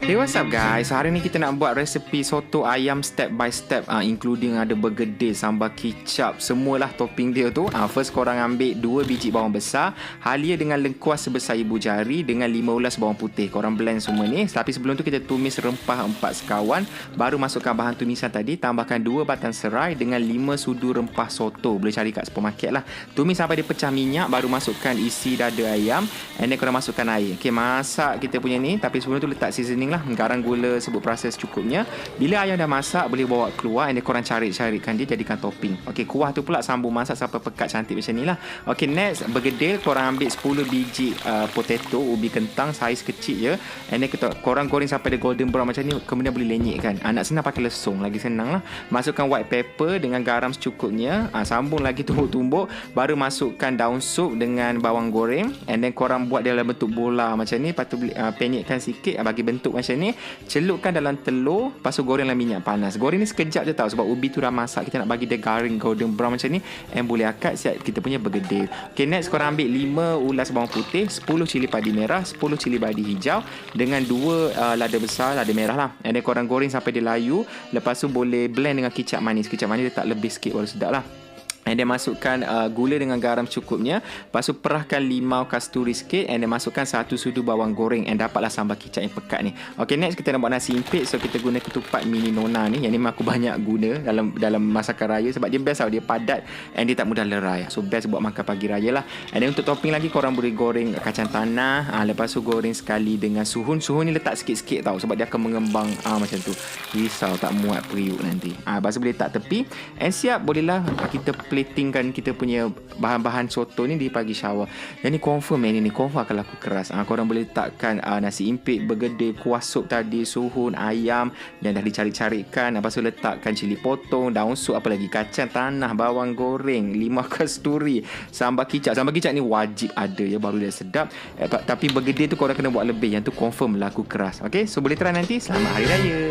Hey, what's up guys? Hari ni kita nak buat resepi soto ayam step by step, including ada bergedil, sambal kicap, semualah topping dia tu. First korang ambil 2 biji bawang besar, halia dengan lengkuas sebesar ibu jari dengan 5 ulas bawang putih. Korang blend semua ni. Tapi sebelum tu kita tumis rempah 4 sekawan, baru masukkan bahan tumisan tadi, tambahkan 2 batang serai dengan 5 sudu rempah soto. Boleh cari kat supermarket lah. Tumis sampai dia pecah minyak, baru masukkan isi dada ayam, and then korang masukkan air. Okay, masak kita punya ni. Tapi sebelum tu letak seasoning lah, garam, gula, sebut proses cukupnya. Bila ayam dah masak, boleh bawa keluar, and then korang carik-carikkan dia jadikan topping. Okey, kuah tu pula sambung masak sampai pekat cantik macam ni lah. Okey, next bergedil, korang ambil 10 biji potato, ubi kentang saiz kecil je, and then korang goreng sampai dia golden brown macam ni, kemudian boleh lenyekkan. Nak senang pakai lesung, lagi senang lah. Masukkan white pepper dengan garam secukupnya, sambung lagi tumbuk-tumbuk, baru masukkan daun sup dengan bawang goreng, and then korang buat dia dalam bentuk bola macam ni. Lepas tu penyekkan sikit, bagi bentuk macam ni, celupkan dalam telur, lepas tu goreng dalam minyak panas. Goreng ni sekejap je tau, sebab ubi tu dah masak. Kita nak bagi dia garing golden brown macam ni, and boleh akad siap kita punya bergedil. Okay, next korang ambil 5 ulas bawang putih, 10 cili padi merah, 10 cili padi hijau dengan 2 lada besar, lada merah lah, and then korang goreng sampai dia layu. Lepas tu boleh blend dengan kicap manis. Kicap manis dia tak lebih sikit baru sedap lah. And then masukkan gula dengan garam cukupnya. Lepas tu perahkan limau kasturi sikit, and then masukkan 1 sudu bawang goreng, and dapatlah sambal kicap yang pekat ni. Okay, next kita nak buat nasi impit. So kita guna ketupat mini nona ni. Yang ni memang aku banyak guna dalam masakan raya, sebab dia best tau. Dia padat and dia tak mudah lerai. So best buat makan pagi raya lah. And then untuk topping lagi, korang boleh goreng kacang tanah. Lepas tu goreng sekali dengan suhun. Suhun ni letak sikit-sikit tau, sebab dia akan mengembang macam tu. Risau tak muat periuk nanti. Lepas tu boleh letak tepi, and siap bolehlah kita platingkan kita punya bahan-bahan soto ni di pagi shower. Yang ni confirm, ni confirm akan laku keras. Korang boleh letakkan nasi impit, bergedil, kuah sup tadi, suhun, ayam yang dah dicari-carikan. Lepas tu letakkan cili potong, daun sup, apa lagi, kacang tanah, bawang goreng, limau kasturi, sambal kicap. Sambal kicap ni wajib ada ya, baru dia sedap. Tapi bergedil tu korang kena buat lebih. Yang tu confirm laku keras. Okay, so boleh try nanti. Selamat Hari Raya.